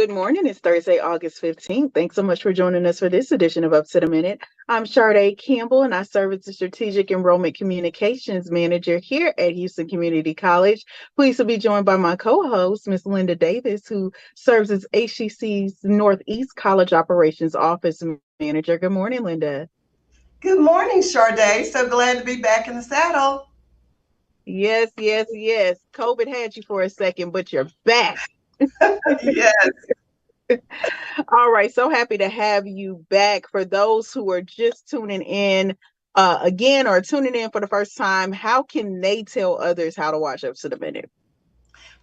Good morning. It's Thursday, August 15th. Thanks so much for joining us for this edition of Up to the Minute. I'm Sade Campbell, and I serve as the Strategic Enrollment Communications Manager here at Houston Community College. Pleased to be joined by my co-host, Ms. Linda Davis, who serves as HCC's Northeast College Operations Office Manager. Good morning, Linda. Good morning, Sade. So glad to be back in the saddle. Yes, yes, yes. COVID had you for a second, but you're back. Yes. All right, so happy to have you back. For those who are just tuning in again or tuning in for the first time, how can they tell others how to watch Up to the Minute?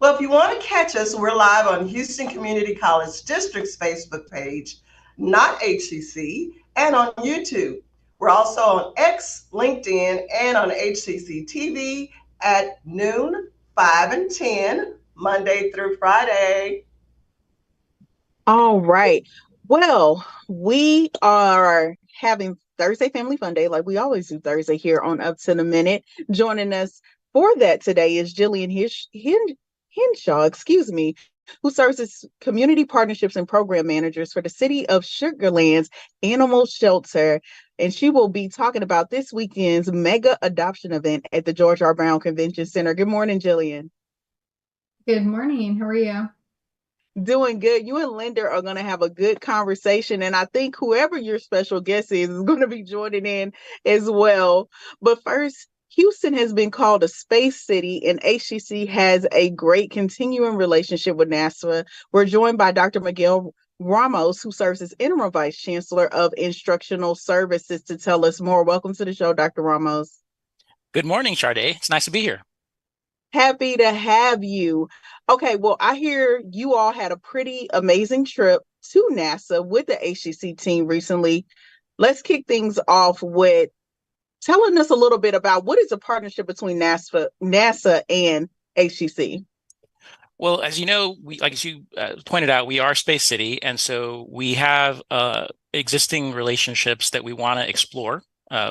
Well, if you want to catch us, we're live on Houston Community College District's Facebook page, not HCC, and on YouTube. We're also on X, LinkedIn, and on HCCTV at noon, 5 and 10, Monday through Friday. All right. Well, we are having Thursday Family Fun Day, like we always do Thursday here on Up to the Minute. Joining us for that today is Jillian Hinshaw, who serves as Community Partnerships and Program Managers for the City of Sugar Land's Animal Shelter. And she will be talking about this weekend's mega adoption event at the George R. Brown Convention Center. Good morning, Jillian. Good morning. How are you? Doing good. You and Linda are going to have a good conversation. And I think whoever your special guest is going to be joining in as well. But first, Houston has been called a space city, and HCC has a great continuing relationship with NASA. We're joined by Dr. Miguel Ramos, who serves as Interim Vice Chancellor of Instructional Services, to tell us more. Welcome to the show, Dr. Ramos. Good morning, Sade. It's nice to be here. Happy to have you. Okay, well, I hear you all had a pretty amazing trip to NASA with the HCC team recently. Let's kick things off with telling us a little bit about what is a partnership between NASA and HCC. Well, as you know, as you pointed out, we are Space City, and so we have existing relationships that we want to explore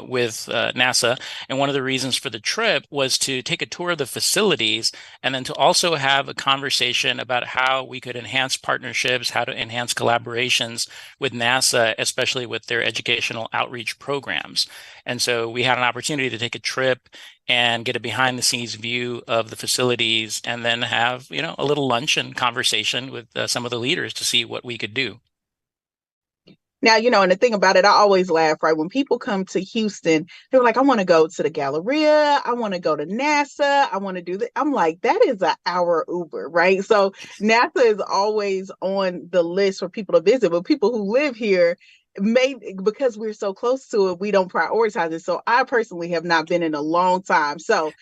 with NASA. And one of the reasons for the trip was to take a tour of the facilities and then to also have a conversation about how we could enhance partnerships, how to enhance collaborations with NASA, especially with their educational outreach programs. And so we had an opportunity to take a trip and get a behind the scenes view of the facilities and then have, a little lunch and conversation with some of the leaders to see what we could do. Now, and the thing about it, I always laugh, right? When people come to Houston, they're like, I want to go to the Galleria. I want to go to NASA. I want to do that. I'm like, that is an hour Uber, right? So NASA is always on the list for people to visit, but people who live here, because we're so close to it, we don't prioritize it. So I personally have not been in a long time. So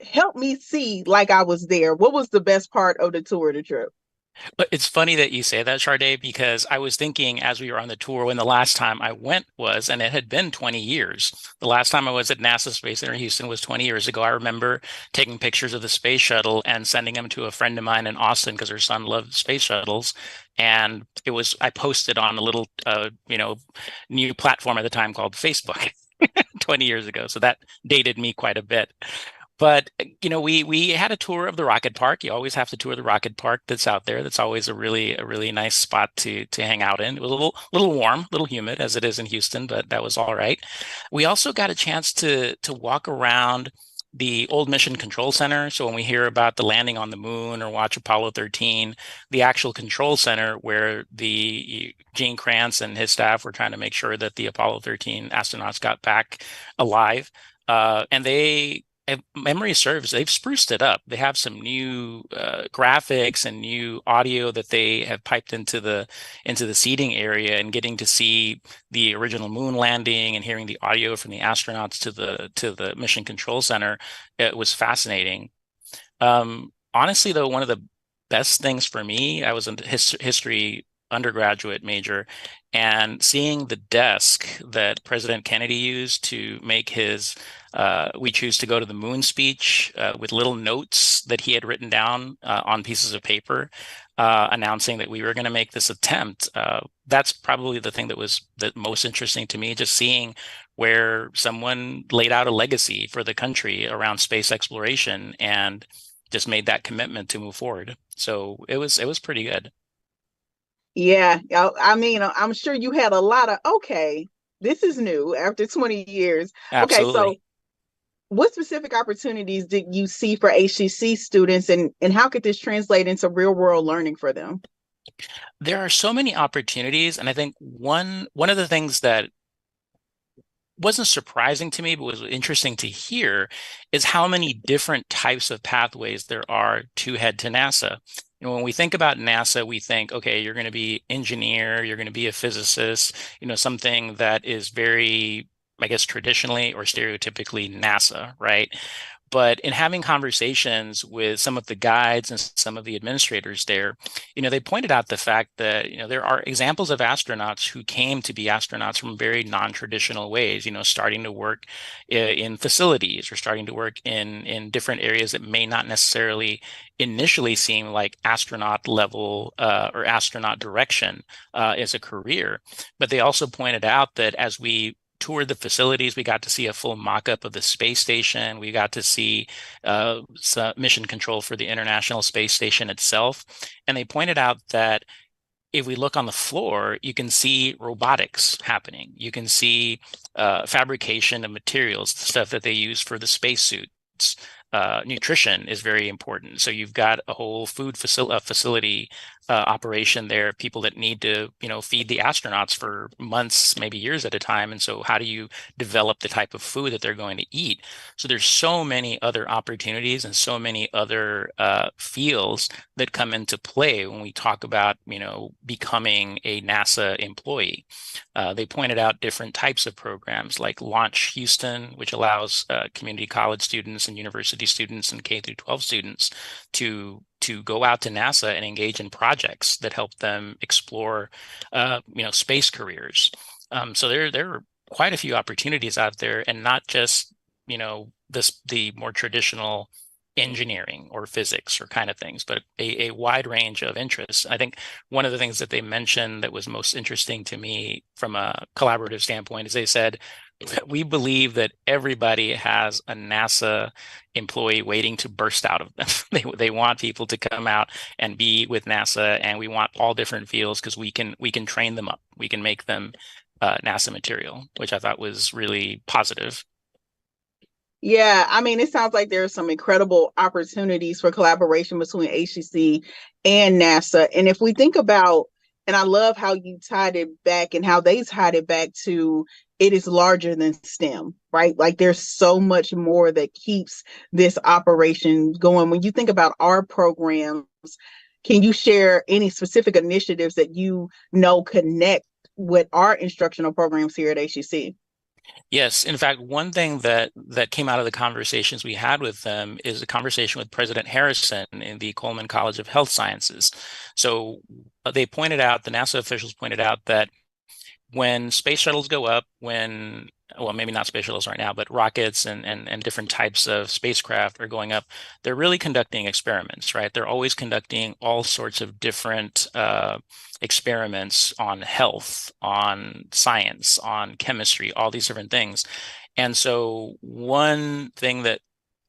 help me see like I was there. What was the best part of the tour of the trip? But it's funny that you say that, Sade, because I was thinking as we were on the tour when the last time I went was, and it had been 20 years. The last time I was at NASA Space Center Houston was 20 years ago. I remember taking pictures of the space shuttle and sending them to a friend of mine in Austin because her son loved space shuttles. And I posted on a little, new platform at the time called Facebook 20 years ago. So that dated me quite a bit. But, we had a tour of the rocket park. You always have to tour the rocket park that's out there. That's always a really nice spot to hang out in. It was a little warm, a little humid as it is in Houston, but that was all right. We also got a chance to walk around the old Mission Control Center. So when we hear about the landing on the moon or watch Apollo 13, the actual control center where Gene Kranz and his staff were trying to make sure that the Apollo 13 astronauts got back alive. And if memory serves, they've spruced it up. They have some new graphics and new audio that they have piped into the seating area, and getting to see the original moon landing and hearing the audio from the astronauts to the Mission Control Center. It was fascinating. Honestly, though, one of the best things for me, I was a history undergraduate major, and seeing the desk that President Kennedy used to make his "We Choose to Go to the Moon" speech with little notes that he had written down on pieces of paper, announcing that we were going to make this attempt. That's probably the thing that was the most interesting to me, just seeing where someone laid out a legacy for the country around space exploration and just made that commitment to move forward. So it was pretty good. Yeah, I mean, I'm sure you had a lot of, okay, this is new after 20 years. Okay, so Absolutely. what specific opportunities did you see for HCC students, and how could this translate into real world learning for them? There are so many opportunities, and I think one of the things that wasn't surprising to me, but was interesting to hear, is how many different types of pathways there are to head to NASA. When we think about NASA, we think, okay, you're going to be engineer, you're going to be a physicist, something that is very, I guess, traditionally or stereotypically NASA, right? But in having conversations with some of the guides and some of the administrators there, they pointed out the fact that, there are examples of astronauts who came to be astronauts from very non-traditional ways, starting to work in facilities or starting to work in different areas that may not necessarily initially seem like astronaut level or astronaut direction as a career. But they also pointed out that as we toured the facilities, we got to see a full mock-up of the space station. We got to see some mission control for the International Space Station itself. And they pointed out that if we look on the floor, you can see robotics happening. You can see fabrication of materials, the stuff that they use for the spacesuits. Nutrition is very important. So you've got a whole food facility operation there, people that need to, feed the astronauts for months, maybe years at a time. And so how do you develop the type of food that they're going to eat? So there's so many other opportunities and so many other fields that come into play when we talk about, becoming a NASA employee. They pointed out different types of programs like Launch Houston, which allows community college students and university students and K through 12 students to go out to NASA and engage in projects that help them explore, space careers. So there are quite a few opportunities out there, and not just, the more traditional engineering or physics or kind of things, but a wide range of interests. I think one of the things that they mentioned that was most interesting to me from a collaborative standpoint is they said, we believe that everybody has a NASA employee waiting to burst out of them. They want people to come out and be with NASA, and we want all different fields because we can train them up. We can make them NASA material, which I thought was really positive. Yeah, I mean, it sounds like there are some incredible opportunities for collaboration between HCC and NASA. And if we think about, and I love how you tied it back and how they tied it back to, it is larger than STEM, right? Like there's so much more that keeps this operation going. When you think about our programs, can you share any specific initiatives that connect with our instructional programs here at HCC? Yes, in fact, one thing that came out of the conversations we had with them is a conversation with President Harrison in the Coleman College of Health Sciences. So they pointed out, the NASA officials pointed out that when space shuttles go up, well, maybe not space shuttles right now, but rockets and different types of spacecraft are going up, they're really conducting experiments, right? They're always conducting all sorts of different experiments on health, on science, on chemistry, all these different things. And so one thing that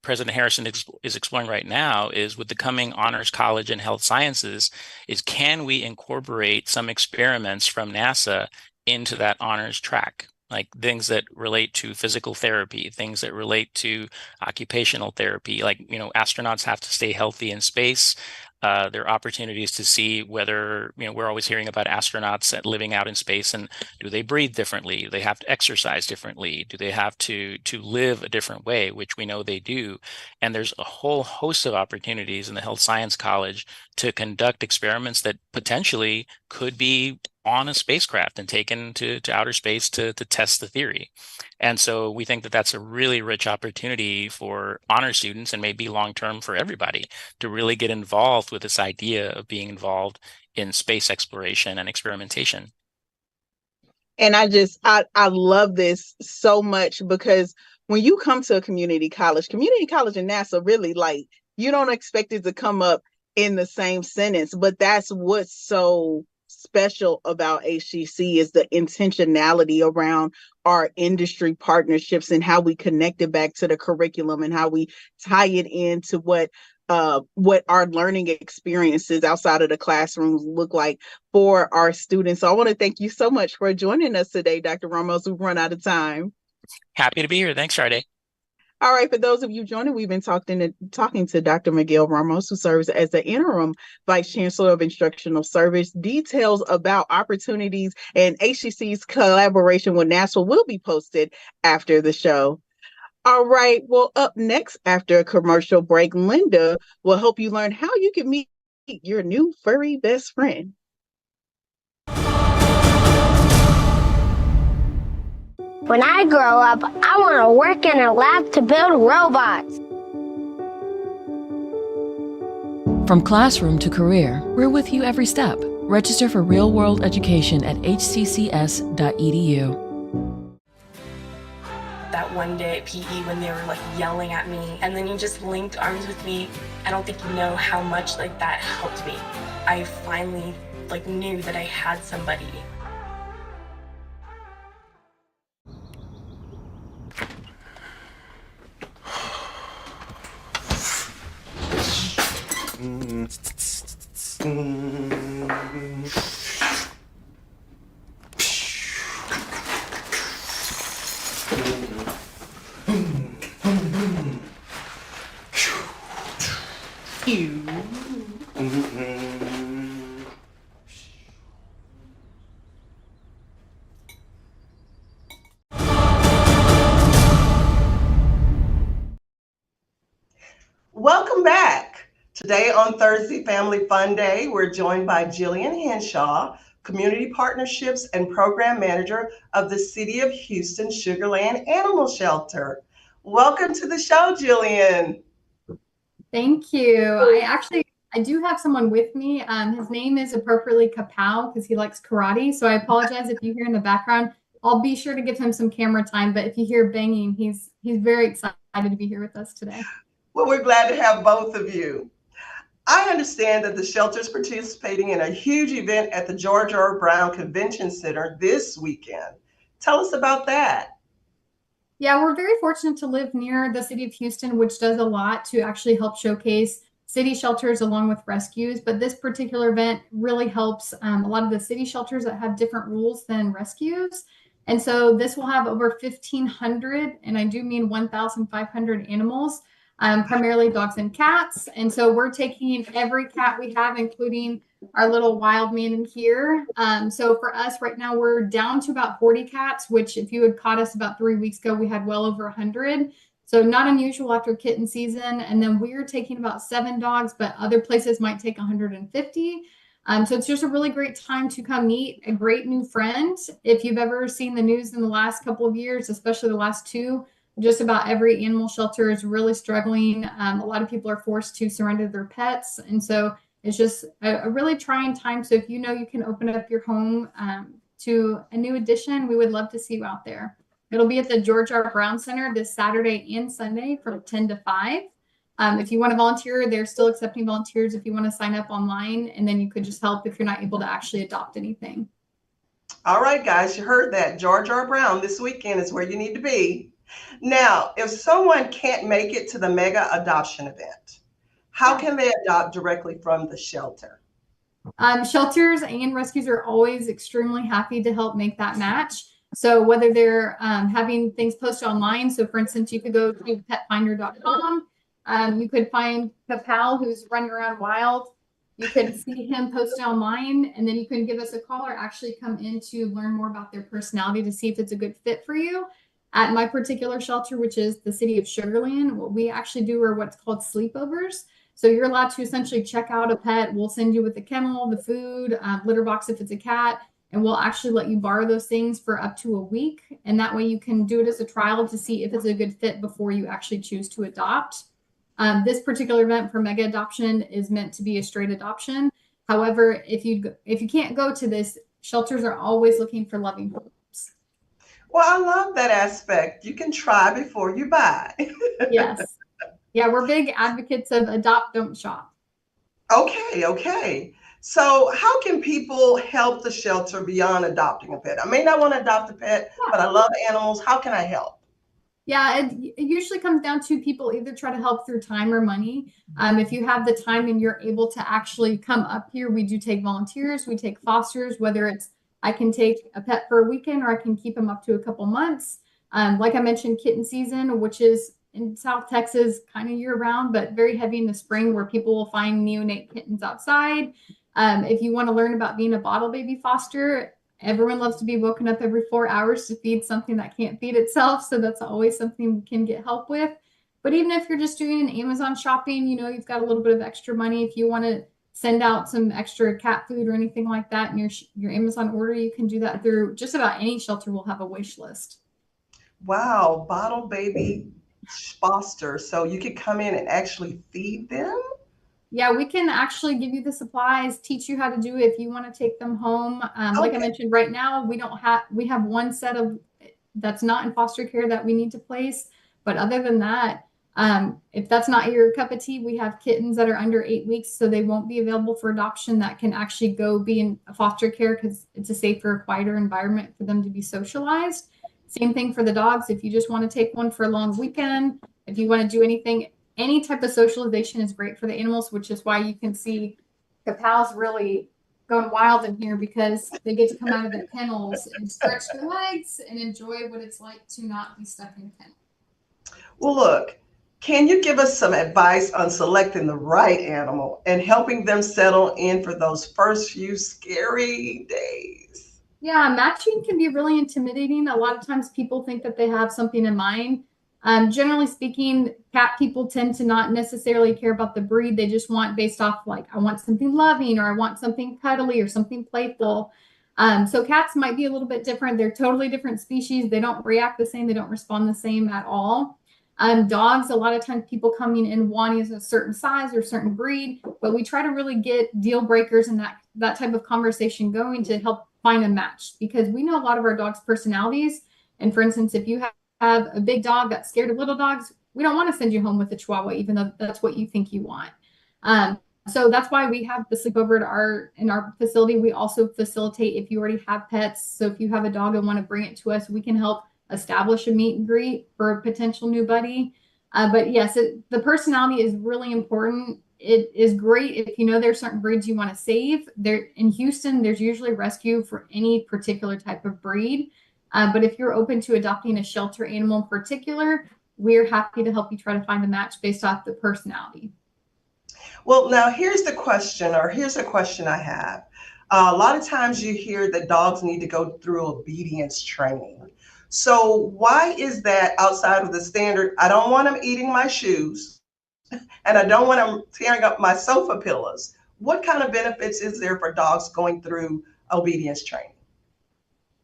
President Harrison is exploring right now is, with the coming Honors College in Health Sciences, is can we incorporate some experiments from NASA into that honors track, like things that relate to physical therapy, things that relate to occupational therapy. Like, astronauts have to stay healthy in space. There are opportunities to see whether, we're always hearing about astronauts living out in space, and do they breathe differently? Do they have to exercise differently? Do they have to live a different way, which we know they do? And there's a whole host of opportunities in the Health Science College to conduct experiments that potentially could be on a spacecraft and taken to outer space to test the theory. And so we think that that's a really rich opportunity for honor students, and maybe long-term for everybody, to really get involved with this idea of being involved in space exploration and experimentation. And I love this so much, because when you come to a community college and NASA, really, like, you don't expect it to come up in the same sentence, but that's what's so special about HCC, is the intentionality around our industry partnerships and how we connect it back to the curriculum and how we tie it into what what our learning experiences outside of the classrooms look like for our students. So I want to thank you so much for joining us today, Dr. Ramos. We've run out of time. Happy to be here. Thanks, Sade. All right, for those of you joining, we've been talking to Dr. Miguel Ramos, who serves as the Interim Vice Chancellor of Instructional Service. Details about opportunities and HCC's collaboration with NASA will be posted after the show. All right, well, up next after a commercial break, Linda will help you learn how you can meet your new furry best friend. When I grow up, I want to work in a lab to build robots. From classroom to career, we're with you every step. Register for real-world education at hccs.edu. That one day at PE when they were like yelling at me and then you just linked arms with me, I don't think you know how much like that helped me. I finally like knew that I had somebody. Welcome back. Today on Thursday Family Fun Day, we're joined by Jillian Hinshaw, Community Partnerships and Program Manager of the City of Houston Sugarland Animal Shelter. Welcome to the show, Jillian. Thank you. I do have someone with me. His name is appropriately Kapow because he likes karate. So I apologize if you hear in the background. I'll be sure to give him some camera time. But if you hear banging, he's very excited to be here with us today. Well, we're glad to have both of you. I understand that the shelter is participating in a huge event at the George R. Brown Convention Center this weekend. Tell us about that. Yeah, we're very fortunate to live near the city of Houston, which does a lot to actually help showcase city shelters along with rescues. But this particular event really helps a lot of the city shelters that have different rules than rescues. And so this will have over 1,500, and I do mean 1,500 animals, primarily dogs and cats. And so we're taking every cat we have, including our little wild man in here. So for us right now, we're down to about 40 cats, which if you had caught us about 3 weeks ago, we had well over 100. So not unusual after kitten season. And then we're taking about 7 dogs, but other places might take 150. So it's just a really great time to come meet a great new friend. If you've ever seen the news in the last couple of years, especially the last 2, just about every animal shelter is really struggling. A lot of people are forced to surrender their pets. And so it's just a really trying time. So if you know you can open up your home to a new addition, we would love to see you out there. It'll be at the George R. Brown Center this Saturday and Sunday from 10 to 5. If you want to volunteer, they're still accepting volunteers if you want to sign up online, and then you could just help if you're not able to actually adopt anything. All right, guys, you heard that. George R. Brown this weekend is where you need to be. Now, if someone can't make it to the mega adoption event, how can they adopt directly from the shelter? Shelters and rescues are always extremely happy to help make that match. So whether they're having things posted online, so for instance, you could go to petfinder.com. You could find Kapow, who's running around wild. You could see him posted online, and then you can give us a call or actually come in to learn more about their personality to see if it's a good fit for you. At my particular shelter, which is the city of Sugarland, what we actually do are what's called sleepovers. So you're allowed to essentially check out a pet. We'll send you with the kennel, the food, litter box if it's a cat, and we'll actually let you borrow those things for up to a week. And that way you can do it as a trial to see if it's a good fit before you actually choose to adopt. This particular event for mega adoption is meant to be a straight adoption. However, if you can't go to this, shelters are always looking for loving homes. Well, I love that aspect. You can try before you buy. Yes. Yeah, we're big advocates of adopt, don't shop. Okay. So how can people help the shelter beyond adopting a pet? I may not want to adopt a pet, but I love animals. How can I help? Yeah, it usually comes down to people either try to help through time or money. If you have the time and you're able to actually come up here, we do take volunteers, we take fosters, whether it's I can take a pet for a weekend or I can keep them up to a couple months. Like I mentioned, kitten season, which is in South Texas kind of year round, but very heavy in the spring where people will find neonate kittens outside. If you want to learn about being a bottle baby foster, everyone loves to be woken up every 4 hours to feed something that can't feed itself. So that's always something we can get help with. But even if you're just doing an Amazon shopping, you know, you've got a little bit of extra money. If you want to send out some extra cat food or anything like that in your Amazon order, you can do that through just about any shelter will have a wish list. Wow, bottle baby foster. So you could come in and actually feed them? Yeah, we can actually give you the supplies, teach you how to do it if you want to take them home. Like I mentioned, right now we have one set of that's not in foster care that we need to place. But other than that, if that's not your cup of tea, we have kittens that are under 8 weeks, so they won't be available for adoption that can actually go be in foster care because it's a safer, quieter environment for them to be socialized. Same thing for the dogs. If you just want to take one for a long weekend, if you want to do anything, any type of socialization is great for the animals, which is why you can see Capals really going wild in here because they get to come out of their kennels and stretch their legs and enjoy what it's like to not be stuck in a kennel. Well, look, can you give us some advice on selecting the right animal and helping them settle in for those first few scary days? Yeah, matching can be really intimidating. A lot of times people think that they have something in mind. Generally speaking, cat people tend to not necessarily care about the breed. They just want based off like, I want something loving or I want something cuddly or something playful. So cats might be a little bit different. They're totally different species. They don't react the same. They don't respond the same at all. Dogs, a lot of times people coming in wanting a certain size or certain breed, but we try to really get deal breakers and that type of conversation going to help find a match because we know a lot of our dogs' personalities. And for instance, if you have a big dog that's scared of little dogs, we don't want to send you home with a Chihuahua, even though that's what you think you want. So that's why we have the sleepover in our facility. We also facilitate if you already have pets. So if you have a dog and want to bring it to us, we can help establish a meet and greet for a potential new buddy. But yes, the personality is really important. It is great if you know there's certain breeds you want to save. There in Houston, there's usually rescue for any particular type of breed. But if you're open to adopting a shelter animal in particular, we're happy to help you try to find a match based off the personality. Well, now here's a question I have. A lot of times you hear that dogs need to go through obedience training. So why is that outside of the standard? I don't want them eating my shoes and I don't want them tearing up my sofa pillows. What kind of benefits is there for dogs going through obedience training?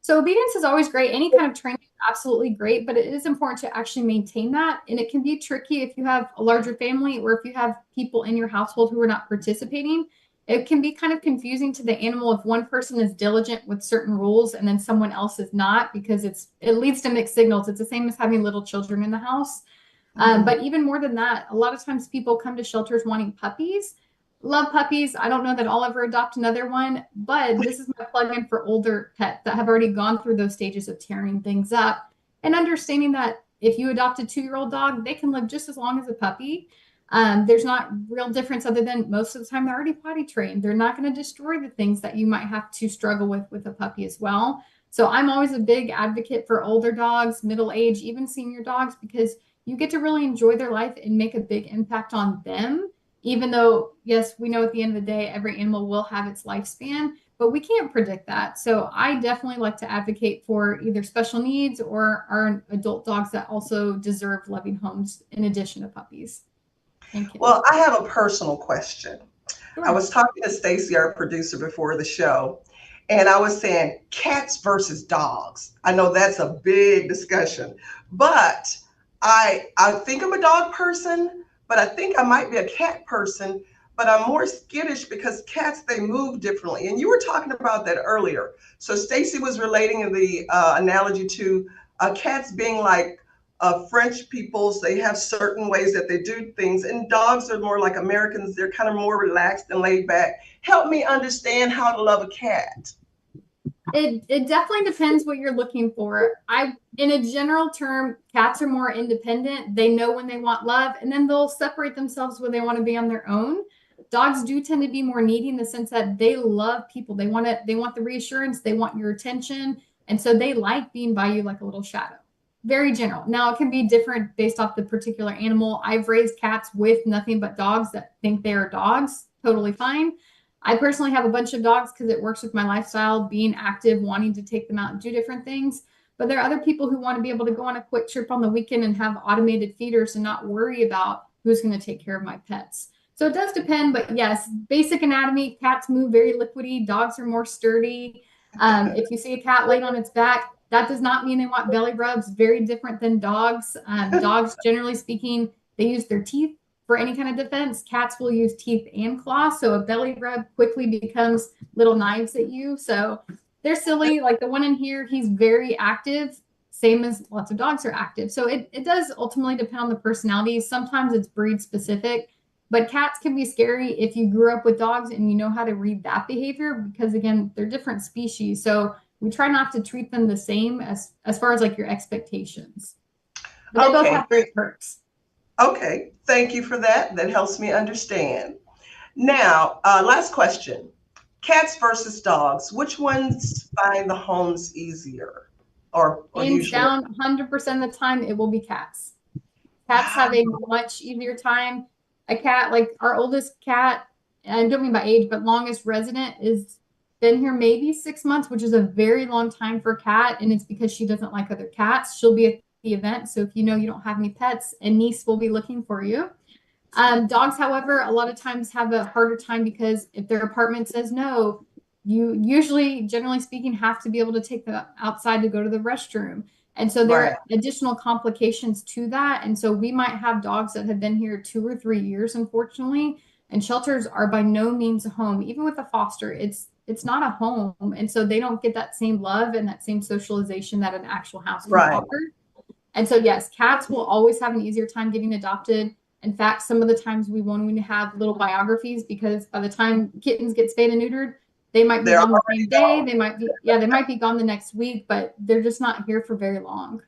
So obedience is always great. Any kind of training is absolutely great, but it is important to actually maintain that. And it can be tricky if you have a larger family or if you have people in your household who are not participating. It can be kind of confusing to the animal if one person is diligent with certain rules and then someone else is not because it leads to mixed signals. It's the same as having little children in the house. But even more than that, a lot of times people come to shelters wanting puppies. Love puppies. I don't know that I'll ever adopt another one, but this is my plug-in for older pets that have already gone through those stages of tearing things up and understanding that if you adopt a 2-year-old dog, they can live just as long as a puppy. There's not real difference other than most of the time they're already potty trained. They're not going to destroy the things that you might have to struggle with a puppy as well. So I'm always a big advocate for older dogs, middle age, even senior dogs, because you get to really enjoy their life and make a big impact on them. Even though, yes, we know at the end of the day, every animal will have its lifespan, but we can't predict that. So I definitely like to advocate for either special needs or our adult dogs that also deserve loving homes in addition to puppies. Thank you. Well, I have a personal question. Sure. I was talking to Stacy, our producer, before the show, and I was saying cats versus dogs. I know that's a big discussion, but I think I'm a dog person, but I think I might be a cat person, but I'm more skittish because cats, they move differently. And you were talking about that earlier. So Stacy was relating the analogy to cats being like French peoples. They have certain ways that they do things, and dogs are more like Americans. They're kind of more relaxed and laid back. Help me understand how to love a cat. It definitely depends what you're looking for. In a general term, cats are more independent. They know when they want love, and then they'll separate themselves when they want to be on their own. Dogs do tend to be more needy in the sense that they love people. They want the reassurance, they want your attention, and so they like being by you like a little shadow. Very general. Now it can be different based off the particular animal. I've raised cats with nothing but dogs that think they are dogs. Totally fine. I personally have a bunch of dogs because it works with my lifestyle, being active, wanting to take them out and do different things. But there are other people who want to be able to go on a quick trip on the weekend and have automated feeders and not worry about who's going to take care of my pets. So it does depend, but yes, basic anatomy, cats move very liquidy, dogs are more sturdy. If you see a cat laying on its back, that does not mean they want belly rubs, very different than dogs. Dogs, generally speaking, they use their teeth for any kind of defense. Cats will use teeth and claws, so a belly rub quickly becomes little knives at you. So they're silly. Like the one in here, he's very active, same as lots of dogs are active. So it does ultimately depend on the personalities. Sometimes it's breed specific, but cats can be scary if you grew up with dogs and you know how to read that behavior, because again, they're different species. So we try not to treat them the same as far as like your expectations. But they both have great perks. Okay, thank you for that. That helps me understand. Now, last question. Cats versus dogs, which ones find the homes easier? Or Hands usually? down, 100% of the time, it will be cats. Cats have a much easier time. A cat, like our oldest cat, and I don't mean by age, but longest resident is been here maybe 6 months, which is a very long time for a cat. And it's because she doesn't like other cats. She'll be at the event. So if you know you don't have any pets, a niece will be looking for you. Dogs, however, a lot of times have a harder time because if their apartment says no, you usually, generally speaking, have to be able to take them outside to go to the restroom. And so there are additional complications to that. And so we might have dogs that have been here 2 or 3 years, unfortunately. And shelters are by no means a home. Even with a foster, it's not a home. And so they don't get that same love and that same socialization that an actual house can offer. And so, yes, cats will always have an easier time getting adopted. In fact, some of the times we won't even have little biographies because by the time kittens get spayed and neutered, they might be gone the same day. They might be gone the next week, but they're just not here for very long.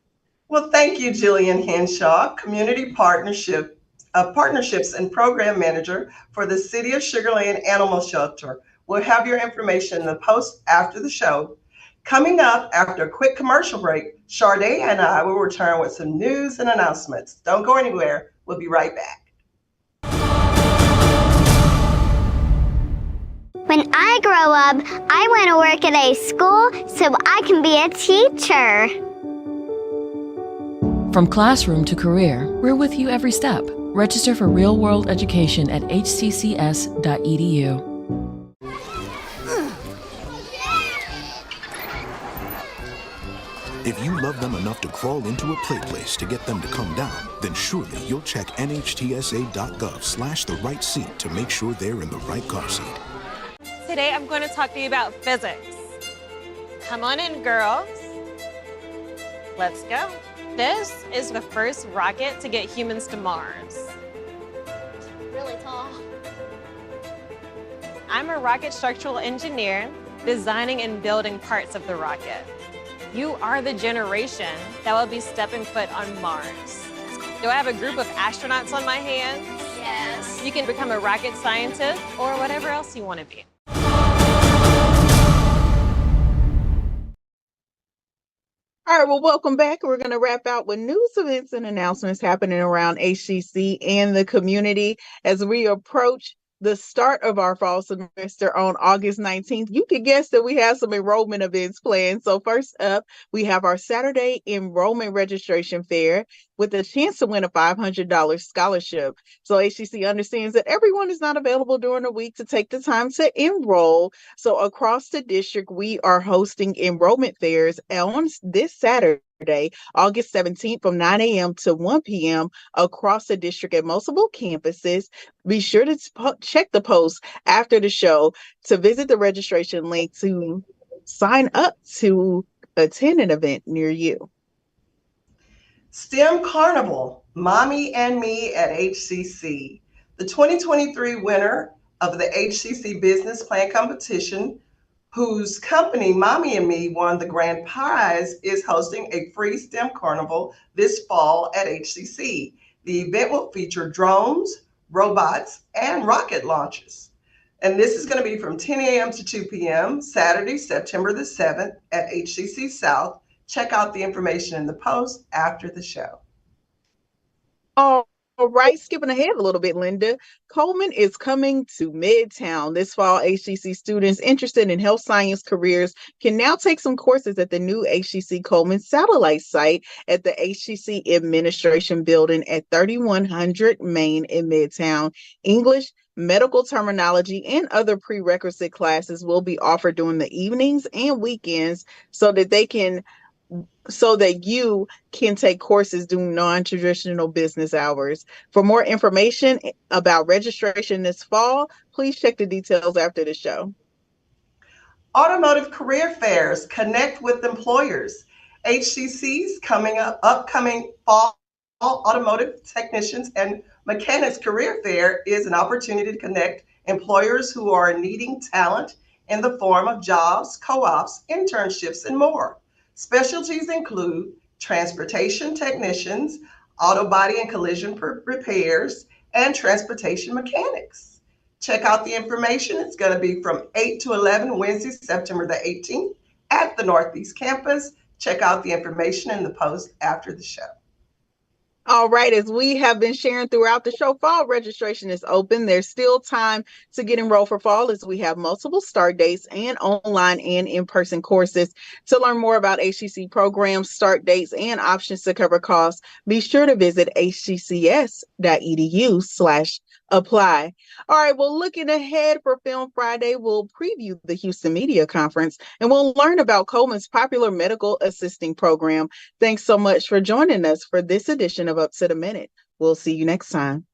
Well, thank you, Jillian Hinshaw, Community Partnerships and Program Manager for the City of Sugar Land Animal Shelter. We'll have your information in the post after the show. Coming up after a quick commercial break, Sharday and I will return with some news and announcements. Don't go anywhere. We'll be right back. When I grow up, I want to work at a school so I can be a teacher. From classroom to career, we're with you every step. Register for real-world education at hccs.edu. If you love them enough to crawl into a play place to get them to come down, then surely you'll check nhtsa.gov/the right seat to make sure they're in the right car seat. Today I'm going to talk to you about physics. Come on in, girls. Let's go. This is the first rocket to get humans to Mars. Really tall. I'm a rocket structural engineer designing and building parts of the rocket. You are the generation that will be stepping foot on Mars. Do I have a group of astronauts on my hands? Yes. You can become a rocket scientist or whatever else you want to be. All right, well, welcome back. We're going to wrap out with news, events, and announcements happening around HCC and the community as we approach the start of our fall semester on August 19th. You can guess that we have some enrollment events planned. So first up, we have our Saturday enrollment registration fair with a chance to win a $500 scholarship. So HCC understands that everyone is not available during the week to take the time to enroll. So across the district, we are hosting enrollment fairs on this Saturday, August 17th from 9 a.m. to 1 p.m. across the district at multiple campuses. Be sure to check the post after the show to visit the registration link to sign up to attend an event near you. STEM Carnival, Mommy and Me at HCC. The 2023 winner of the HCC Business Plan Competition, whose company, Mommy and Me, won the grand prize, is hosting a free STEM carnival this fall at HCC. The event will feature drones, robots, and rocket launches. And this is going to be from 10 a.m. to 2 p.m., Saturday, September the 7th at HCC South. Check out the information in the post after the show. All right, skipping ahead a little bit, Linda. Coleman is coming to Midtown this fall. HCC students interested in health science careers can now take some courses at the new HCC Coleman satellite site at the HCC Administration Building at 3100 Main in Midtown. English, medical terminology, and other prerequisite classes will be offered during the evenings and weekends so that you can take courses during non-traditional business hours. For more information about registration this fall, please check the details after the show. Automotive career fairs connect with employers. HCC's upcoming fall automotive technicians and mechanics career fair is an opportunity to connect employers who are needing talent in the form of jobs, co-ops, internships, and more. Specialties include transportation technicians, auto body and collision repairs, and transportation mechanics. Check out the information. It's going to be from 8 to 11 Wednesday, September the 18th at the Northeast Campus. Check out the information in the post after the show. All right, as we have been sharing throughout the show, fall registration is open. There's still time to get enrolled for fall as we have multiple start dates and online and in-person courses. To learn more about HCC programs, start dates, and options to cover costs, be sure to visit hccs.edu/apply. All right, well, looking ahead for Film Friday, we'll preview the Houston Media Conference and we'll learn about Coleman's popular medical assisting program. Thanks so much for joining us for this edition of Up to the Minute. We'll see you next time.